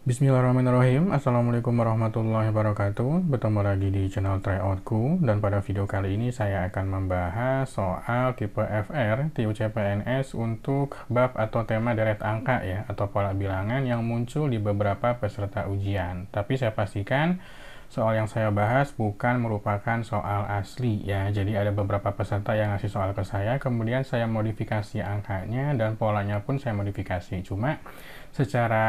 Bismillahirrahmanirrahim. Assalamualaikum warahmatullahi wabarakatuh. Bertemu lagi di channel Tryoutku, dan pada video kali ini saya akan membahas soal tipe FR TU CPNS untuk bab atau tema deret angka ya, atau pola bilangan yang muncul di beberapa peserta ujian. Tapi saya pastikan soal yang saya bahas bukan merupakan soal asli ya. Jadi ada beberapa peserta yang ngasih soal ke saya, kemudian saya modifikasi angkanya dan polanya pun saya modifikasi. Cuma secara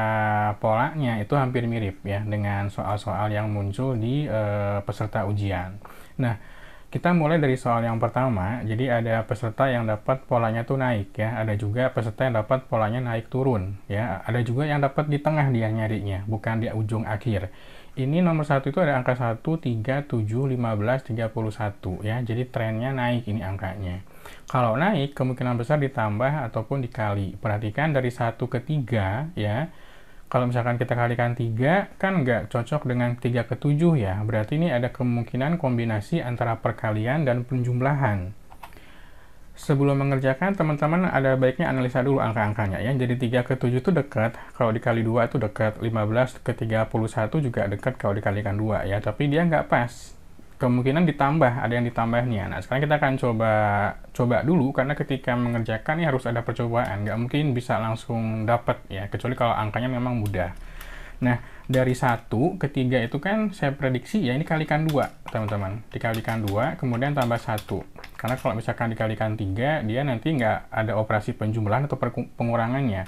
polanya itu hampir mirip ya dengan soal-soal yang muncul di peserta ujian. Nah, kita mulai dari soal yang pertama. Jadi ada peserta yang dapat polanya tuh naik ya, ada juga peserta yang dapat polanya naik turun ya, ada juga yang dapat di tengah dia nyarinya, bukan di ujung akhir. Ini nomor satu itu ada angka 1, 3, 7, 15, 31 ya, jadi trennya naik ini angkanya. Kalau naik, kemungkinan besar ditambah ataupun dikali. Perhatikan dari 1 ke 3 ya. Kalau misalkan kita kalikan 3, kan nggak cocok dengan 3 ke 7 ya. Berarti ini ada kemungkinan kombinasi antara perkalian dan penjumlahan. Sebelum mengerjakan, teman-teman ada baiknya analisa dulu angka-angkanya ya. Jadi 3 ke 7 itu dekat, kalau dikali 2 itu dekat. 15 ke 31 juga dekat kalau dikalikan 2 ya. Tapi dia nggak pas. Kemungkinan ditambah, ada yang ditambahnya. Nah, sekarang kita akan coba dulu, karena ketika mengerjakan ini harus ada percobaan, nggak mungkin bisa langsung dapat ya, kecuali kalau angkanya memang mudah. Nah, dari 1 ke 3 itu kan saya prediksi ya, ini kalikan 2 teman-teman, dikalikan 2 kemudian tambah 1, karena kalau misalkan dikalikan 3 dia nanti nggak ada operasi penjumlahan atau pengurangannya.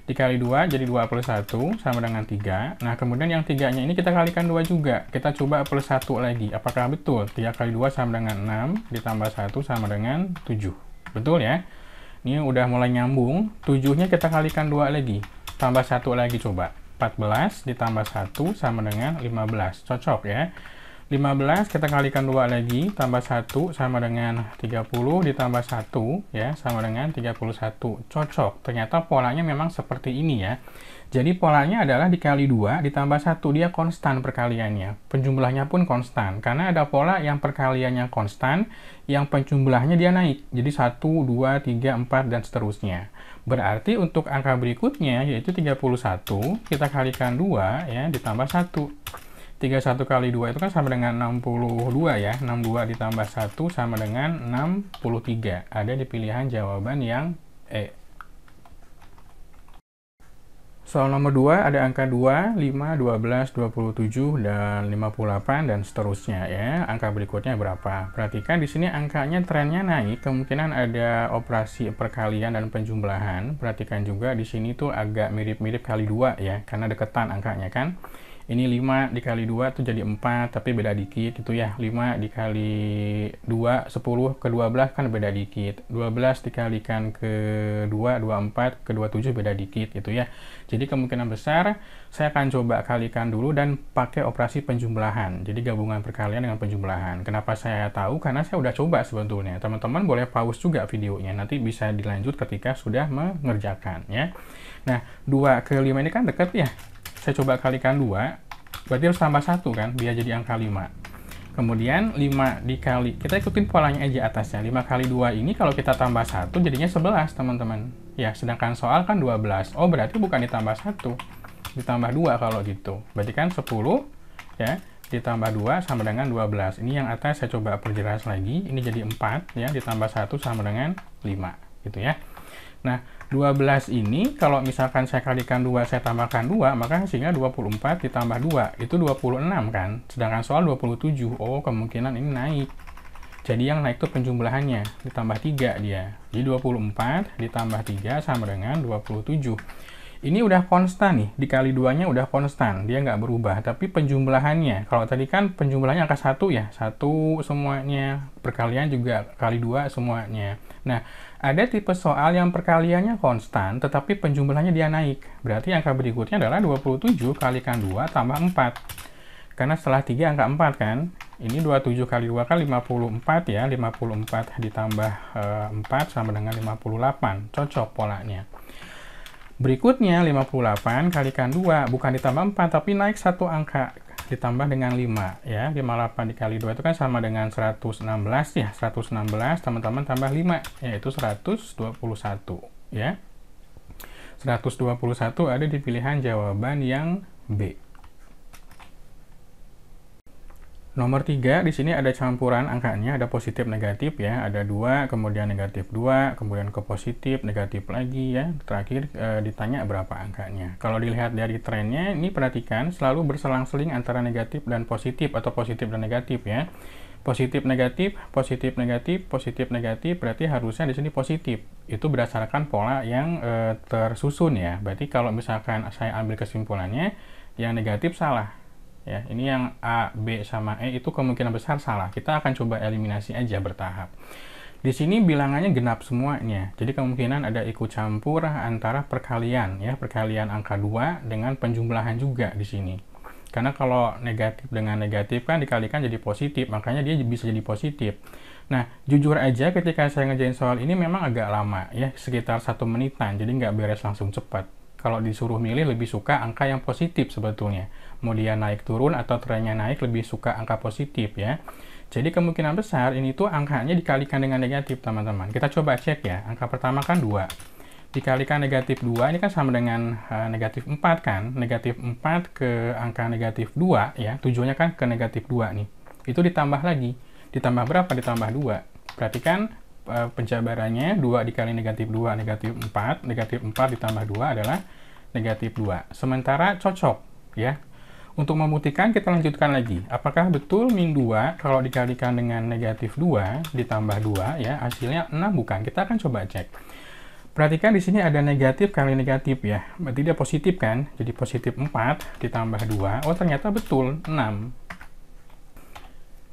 Dikali 2 jadi 21 sama dengan 3. Nah, kemudian yang 3-nya ini kita kalikan 2 juga. Kita coba plus 1 lagi. Apakah betul? 3 kali 2 sama dengan 6, ditambah 1 sama dengan 7. Betul ya? Ini udah mulai nyambung. 7-nya kita kalikan 2 lagi. Tambah 1 lagi coba. 14 ditambah 1 sama dengan 15. Cocok ya? 15 kita kalikan 2 lagi, tambah 1 sama dengan 30, ditambah 1 ya, sama dengan 31. Cocok. Ternyata polanya memang seperti ini ya. Jadi polanya adalah dikali 2 ditambah 1, dia konstan perkaliannya. Penjumlahnya pun konstan. Karena ada pola yang perkaliannya konstan, yang penjumlahnya dia naik. Jadi 1, 2, 3, 4 dan seterusnya. Berarti untuk angka berikutnya yaitu 31, kita kalikan 2 ya, ditambah 1. 31 kali 2 itu kan sama dengan 62 ya. 62 ditambah 1 sama dengan 63. Ada di pilihan jawaban yang E. Soal nomor 2 ada angka 2, 5, 12, 27, dan 58 dan seterusnya ya. Angka berikutnya berapa? Perhatikan di sini angkanya trennya naik, kemungkinan ada operasi perkalian dan penjumlahan. Perhatikan juga di sini tuh agak mirip-mirip kali 2 ya, karena deketan angkanya kan. Ini 5 dikali 2 tuh jadi 4, tapi beda dikit gitu ya. 5 dikali 2, 10 ke 12 kan beda dikit. 12 dikalikan ke 2, 24 ke 27 beda dikit gitu ya. Jadi kemungkinan besar saya akan coba kalikan dulu dan pakai operasi penjumlahan. Jadi gabungan perkalian dengan penjumlahan. Kenapa saya tahu? Karena saya udah coba sebetulnya. Teman-teman boleh pause juga videonya. Nanti bisa dilanjut ketika sudah mengerjakan ya. Nah, 2 ke 5 ini kan dekat ya. Saya coba kalikan 2, berarti harus tambah 1 kan, biar jadi angka 5. Kemudian 5 dikali, kita ikutin polanya aja atasnya. 5 kali 2 ini kalau kita tambah 1 jadinya 11 teman-teman. Ya, sedangkan soal kan 12. Oh, berarti bukan ditambah 1, ditambah 2 kalau gitu. Berarti kan 10 ya, ditambah 2 sama dengan 12. Ini yang atas saya coba perjelas lagi. Ini jadi 4 ya, ditambah 1 sama dengan 5 gitu ya. Nah, 12 ini kalau misalkan saya kalikan 2, saya tambahkan 2, maka hasilnya 24 ditambah 2, itu 26 kan? Sedangkan soal 27, oh kemungkinan ini naik. Jadi yang naik itu penjumlahannya, ditambah 3 dia. Jadi 24 ditambah 3 sama dengan 27. Ini udah konstan nih, dikali 2-nya udah konstan, dia nggak berubah. Tapi penjumlahannya, kalau tadi kan penjumlahannya angka 1 ya, 1 semuanya, perkalian juga kali 2 semuanya. Nah, ada tipe soal yang perkaliannya konstan, tetapi penjumlahannya dia naik. Berarti angka berikutnya adalah 27 kalikan 2 tambah 4. Karena setelah 3 angka 4 kan, ini 27 kali 2 kan 54 ya, 54 ditambah 4 sama dengan 58, cocok polanya. Berikutnya 58 kalikan 2, bukan ditambah 4 tapi naik satu angka, ditambah dengan 5 ya. 58 dikali 2 itu kan sama dengan 116 ya. 116 teman-teman tambah 5 yaitu 121 ya. 121 ada di pilihan jawaban yang B. Nomor 3, di sini ada campuran angkanya, ada positif negatif ya, ada 2, kemudian negatif 2, kemudian ke positif, negatif lagi ya, terakhir ditanya berapa angkanya. Kalau dilihat dari trennya, ini perhatikan selalu berselang-seling antara negatif dan positif atau positif dan negatif ya. Positif negatif, positif negatif, positif negatif, berarti harusnya di sini positif. Itu berdasarkan pola yang tersusun ya. Berarti kalau misalkan saya ambil kesimpulannya, yang negatif salah. Ya, ini yang A, B, sama E itu kemungkinan besar salah. Kita akan coba eliminasi aja bertahap. Di sini bilangannya genap semuanya. Jadi kemungkinan ada ikut campur antara perkalian ya, perkalian angka 2 dengan penjumlahan juga di sini. Karena kalau negatif dengan negatif kan dikalikan jadi positif, makanya dia bisa jadi positif. Nah, jujur aja ketika saya ngerjain soal ini memang agak lama ya, sekitar 1 menitan, jadi nggak beres langsung cepat. Kalau disuruh milih lebih suka angka yang positif sebetulnya. Mau dia naik turun atau trennya naik lebih suka angka positif ya. Jadi kemungkinan besar ini tuh angkanya dikalikan dengan negatif teman-teman. Kita coba cek ya. Angka pertama kan 2. Dikalikan negatif 2 ini kan sama dengan negatif 4 kan. Negatif 4 ke angka negatif 2 ya. Tujuannya kan ke negatif 2 nih. Itu ditambah lagi. Ditambah berapa? Ditambah 2. Perhatikan penjabarannya 2 dikali negatif 2 negatif 4. Negatif 4 ditambah 2 adalah negatif 2. Sementara cocok ya. Untuk membuktikan kita lanjutkan lagi. Apakah betul min 2 kalau dikalikan dengan negatif 2 ditambah 2 ya, hasilnya 6 bukan? Kita akan coba cek. Perhatikan di sini ada negatif kali negatif ya. Berarti dia positif kan? Jadi positif 4 ditambah 2. Oh, ternyata betul 6.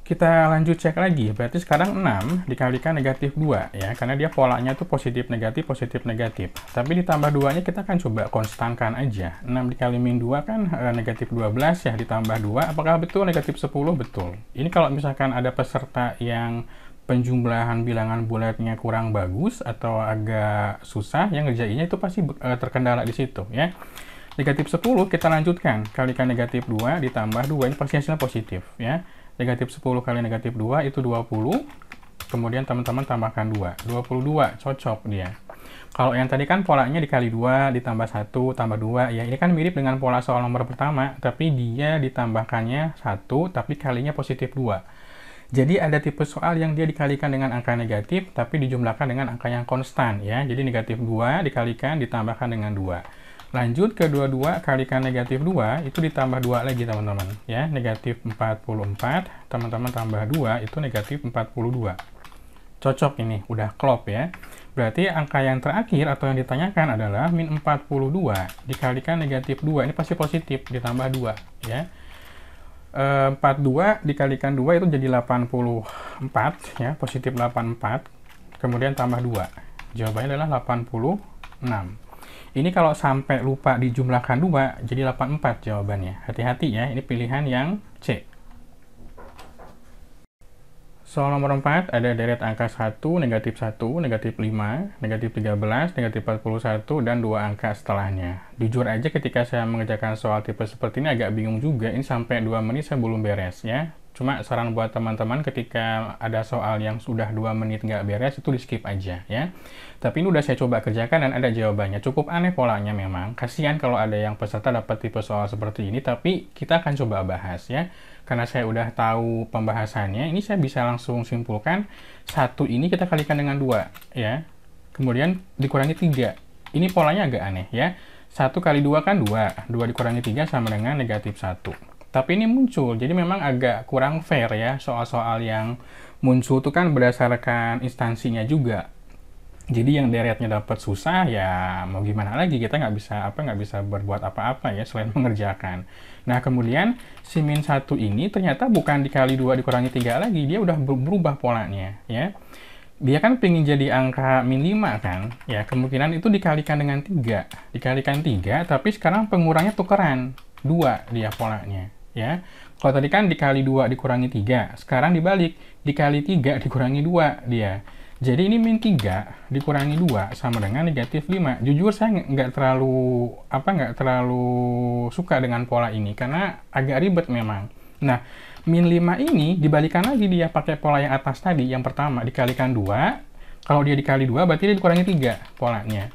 Kita lanjut cek lagi, berarti sekarang 6 dikalikan negatif 2 ya, karena dia polanya tuh positif negatif. Tapi ditambah 2-nya kita akan coba konstankan aja. 6 dikali min 2 kan negatif 12 ya, ditambah 2, apakah betul negatif 10? Betul. Ini kalau misalkan ada peserta yang penjumlahan bilangan bulatnya kurang bagus atau agak susah, yang ngerjainnya itu pasti terkendala di situ ya. Negatif 10 kita lanjutkan, kalikan negatif 2 ditambah 2, ini pasti hasilnya positif ya. Negatif 10 kali negatif 2 itu 20, kemudian teman-teman tambahkan 2, 22, cocok dia. Kalau yang tadi kan polanya dikali 2, ditambah 1, tambah 2, ya ini kan mirip dengan pola soal nomor pertama, tapi dia ditambahkannya 1, tapi kalinya positif 2. Jadi ada tipe soal yang dia dikalikan dengan angka negatif, tapi dijumlahkan dengan angka yang konstan, ya. Jadi negatif 2 dikalikan, ditambahkan dengan 2. Lanjut ke 22 kalikan negatif 2, itu ditambah 2 lagi teman-teman. Ya, negatif 44, teman-teman tambah 2, itu negatif 42. Cocok ini, udah klop ya. Berarti angka yang terakhir atau yang ditanyakan adalah min 42 dikalikan negatif 2, ini pasti positif, ditambah 2. Ya. 42 dikalikan 2 itu jadi 84, ya, positif 84, kemudian tambah 2. Jawabannya adalah 86. Ini kalau sampai lupa dijumlahkan 2, jadi 84 jawabannya. Hati-hati ya, ini pilihan yang C. Soal nomor 4, ada deret angka 1, negatif 5, negatif 13, negatif 41, dan 2 angka setelahnya. Jujur aja ketika saya mengerjakan soal tipe seperti ini agak bingung juga, ini sampai 2 menit saya belum beres ya. Cuma saran buat teman-teman ketika ada soal yang sudah 2 menit nggak beres, itu di skip aja ya. Tapi ini udah saya coba kerjakan dan ada jawabannya. Cukup aneh polanya memang. Kasihan kalau ada yang peserta dapat tipe soal seperti ini, tapi kita akan coba bahas ya. Karena saya udah tahu pembahasannya, ini saya bisa langsung simpulkan, 1 ini kita kalikan dengan 2 ya. Kemudian dikurangi 3. Ini polanya agak aneh ya. 1 kali 2 kan 2. 2 dikurangi 3 sama dengan negatif 1. Tapi ini muncul, jadi memang agak kurang fair ya, soal-soal yang muncul itu kan berdasarkan instansinya juga. Jadi yang deretnya dapat susah, ya mau gimana lagi, kita nggak bisa berbuat apa-apa ya selain mengerjakan. Nah kemudian si min 1 ini ternyata bukan dikali 2 dikurangi 3 lagi, dia udah berubah polanya ya. Dia kan pengen jadi angka min 5 kan, ya kemungkinan itu dikalikan dengan 3. Dikalikan 3, tapi sekarang pengurangnya tukeran, 2 dia polanya. Ya, kalau tadi kan dikali 2 dikurangi 3, sekarang dibalik, dikali 3 dikurangi 2 dia. Jadi ini min 3 dikurangi 2 sama dengan negatif 5. Jujur saya nggak terlalu suka dengan pola ini, karena agak ribet memang. Nah, min 5 ini dibalikan lagi dia pakai pola yang atas tadi, yang pertama dikalikan 2, kalau dia dikali 2 berarti dia dikurangi 3 polanya.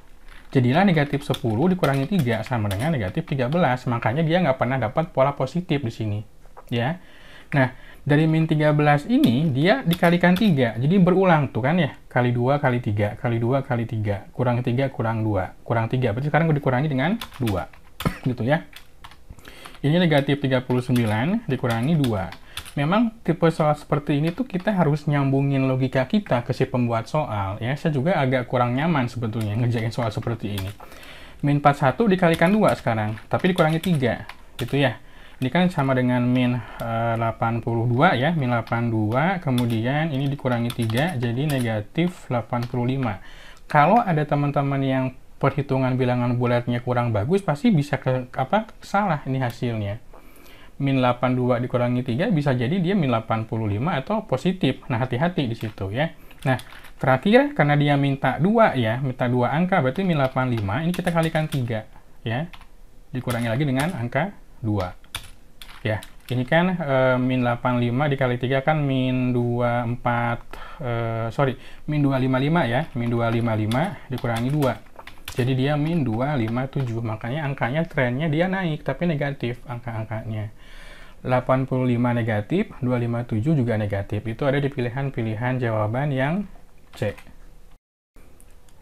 Jadilah negatif 10 dikurangi 3 sama dengan negatif 13. Makanya dia nggak pernah dapat pola positif di sini. Ya. Nah, dari min 13 ini, dia dikalikan 3. Jadi berulang tuh kan ya. Kali 2, kali 3, kali 2, kali 3. Kurang 3, kurang 2. Kurang 3. Berarti sekarang dikurangi dengan 2. Gitu ya. Ini negatif 39 dikurangi 2. Memang tipe soal seperti ini tuh kita harus nyambungin logika kita ke si pembuat soal ya. Saya juga agak kurang nyaman sebetulnya ngerjain soal seperti ini. Min 41 dikalikan 2 sekarang, tapi dikurangi 3 gitu ya. Ini kan sama dengan min 82 ya, min 82, kemudian ini dikurangi 3 jadi negatif 85. Kalau ada teman-teman yang perhitungan bilangan bulatnya kurang bagus, pasti bisa salah ini hasilnya. Min 82 dikurangi 3 bisa jadi dia min 85 atau positif. Nah, hati-hati di situ ya. Nah, terakhir karena dia minta 2 ya, minta 2 angka berarti min 85, ini kita kalikan 3 ya. Dikurangi lagi dengan angka 2. Ya, ini kan min 85 dikali 3 kan min min 255 ya. Min 255 dikurangi 2. Jadi dia min 257, makanya angkanya trennya dia naik, tapi negatif angka-angkanya. 85 negatif, 257 juga negatif. Itu ada di pilihan-pilihan jawaban yang C.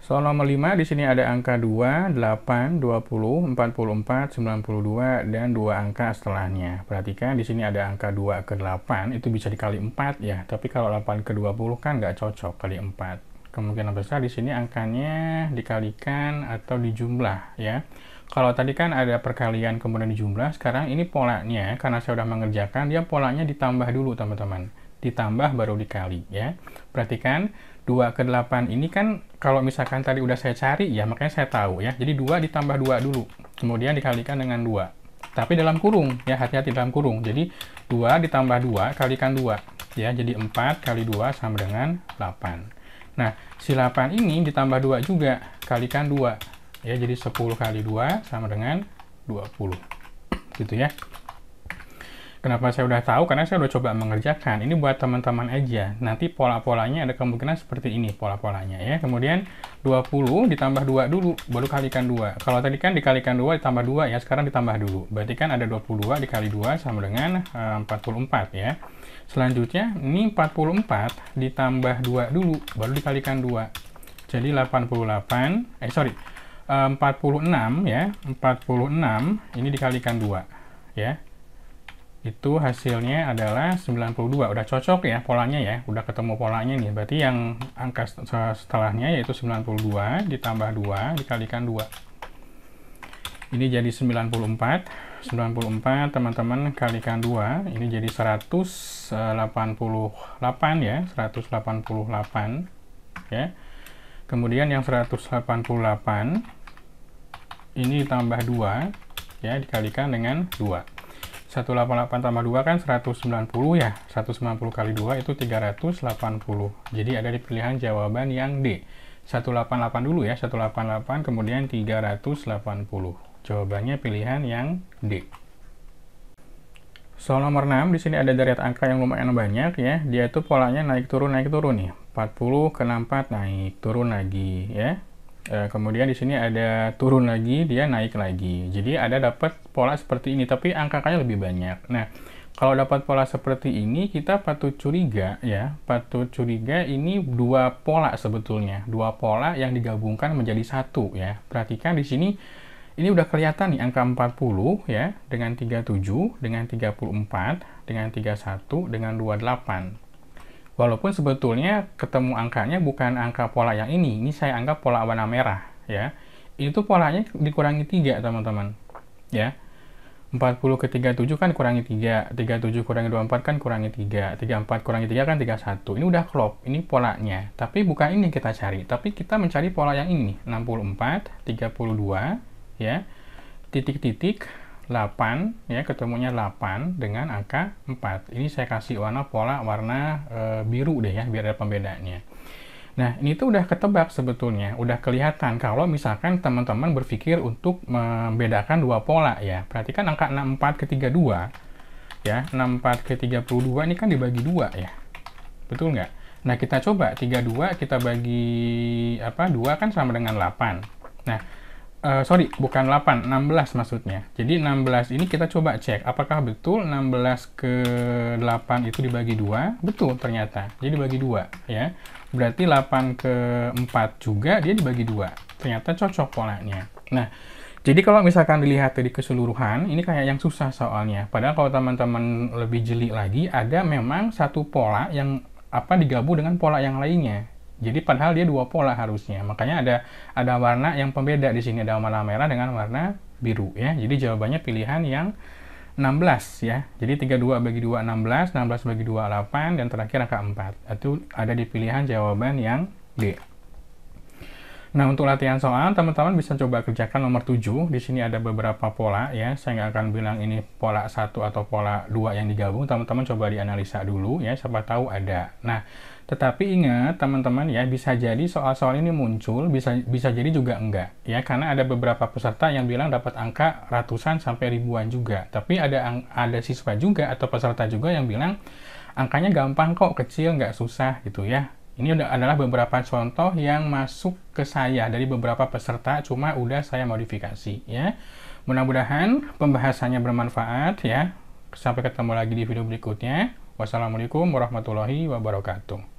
Soal nomor 5, di sini ada angka 2, 8, 20, 44, 92, dan 2 angka setelahnya. Perhatikan di sini ada angka 2 ke 8, itu bisa dikali 4 ya. Tapi kalau 8 ke 20 kan nggak cocok kali 4. Kemungkinan besar di sini angkanya dikalikan atau dijumlah ya. Kalau tadi kan ada perkalian kemudian dijumlah, sekarang ini polanya karena saya sudah mengerjakan, dia polanya ditambah dulu teman-teman. Ditambah baru dikali ya. Perhatikan 2 ke 8 ini kan kalau misalkan tadi udah saya cari ya, makanya saya tahu ya. Jadi 2 ditambah 2 dulu. Kemudian dikalikan dengan 2. Tapi dalam kurung ya, hati-hati dalam kurung. Jadi 2 ditambah 2 kalikan 2 ya. Jadi 4 kali 2 sama dengan 8. Nah, si 8 ini ditambah 2 juga, kalikan 2. Ya, jadi 10 kali 2 sama dengan 20. Gitu ya. Kenapa saya udah tahu? Karena saya udah coba mengerjakan. Ini buat teman-teman aja. Nanti pola-polanya ada kemungkinan seperti ini pola-polanya ya. Kemudian 20 ditambah 2 dulu, baru kalikan 2. Kalau tadi kan dikalikan 2 ditambah 2 ya, sekarang ditambah dulu. Berarti kan ada 22 dikali 2 sama dengan 44 ya. Selanjutnya, ini 44 ditambah 2 dulu, baru dikalikan 2. Jadi 46 ya. 46 ini dikalikan 2 ya. Itu hasilnya adalah 92. Udah cocok ya polanya ya. Udah ketemu polanya nih. Berarti yang angka setelahnya yaitu 92 ditambah 2 dikalikan 2. Ini jadi 94 teman-teman kalikan 2, ini jadi 188 ya, 188 ya. Kemudian yang 188 ini ditambah 2 ya, dikalikan dengan 2. 188 tambah 2 kan 190 ya, 190 kali 2 itu 380. Jadi ada di pilihan jawaban yang D. 188 dulu ya, 188 kemudian 380. Jawabannya pilihan yang D. Soal nomor 6, di sini ada deret angka yang lumayan banyak ya. Dia itu polanya naik turun nih. 40 ke 64 naik, turun lagi ya. Kemudian di sini ada turun lagi, dia naik lagi. Jadi ada dapat pola seperti ini, tapi angka-angkanya lebih banyak. Nah, kalau dapat pola seperti ini, kita patut curiga ya. Patut curiga ini dua pola sebetulnya. Dua pola yang digabungkan menjadi satu ya. Perhatikan di sini. Ini udah kelihatan nih angka 40 ya, dengan 37, dengan 34, dengan 31, dengan 28. Walaupun sebetulnya ketemu angkanya bukan angka pola yang ini saya anggap pola warna merah ya. Itu polanya dikurangi 3 teman-teman ya. 40 ke 37 kan kurangi 3, 37 kurangi 24 kan kurangi 3, 34 kurangi 3 kan 31. Ini udah klop, ini polanya. Tapi bukan ini yang kita cari, tapi kita mencari pola yang ini, 64, 32, ya, titik-titik 8 ya, ketemunya 8 dengan angka 4. Ini saya kasih pola warna biru deh ya, biar ada pembedanya. Nah, ini tuh udah ketebak sebetulnya, udah kelihatan kalau misalkan teman-teman berpikir untuk membedakan dua pola ya. Perhatikan angka 64 ke 32 ya, 64 ke 32 ini kan dibagi 2 ya. Betul nggak? Nah, kita coba 32 kita bagi 2 kan sama dengan 8. Nah, sorry, bukan 8, 16 maksudnya. Jadi 16 ini kita coba cek, apakah betul 16 ke 8 itu dibagi 2? Betul ternyata, jadi dibagi 2 ya. Berarti 8 ke 4 juga dia dibagi 2. Ternyata cocok polanya. Nah, jadi kalau misalkan dilihat dari keseluruhan, ini kayak yang susah soalnya. Padahal kalau teman-teman lebih jeli lagi, ada memang satu pola yang digabung dengan pola yang lainnya. Jadi padahal dia dua pola harusnya. Makanya ada warna yang pembeda di sini, ada warna merah dengan warna biru ya. Jadi jawabannya pilihan yang 16 ya. Jadi 32 bagi 2 16, 16 bagi 2 8 dan terakhir angka 4. Itu ada di pilihan jawaban yang D. Nah, untuk latihan soal, teman-teman bisa coba kerjakan nomor 7. Di sini ada beberapa pola ya. Saya nggak akan bilang ini pola 1 atau pola 2 yang digabung. Teman-teman coba dianalisa dulu ya, siapa tahu ada. Nah, tetapi ingat teman-teman ya, bisa jadi soal-soal ini muncul, bisa jadi juga enggak ya, karena ada beberapa peserta yang bilang dapat angka ratusan sampai ribuan juga. Tapi ada siswa juga atau peserta juga yang bilang angkanya gampang kok, kecil, nggak susah gitu ya. Ini adalah beberapa contoh yang masuk ke saya dari beberapa peserta, cuma udah saya modifikasi ya. Mudah-mudahan pembahasannya bermanfaat ya. Sampai ketemu lagi di video berikutnya. Wassalamualaikum warahmatullahi wabarakatuh.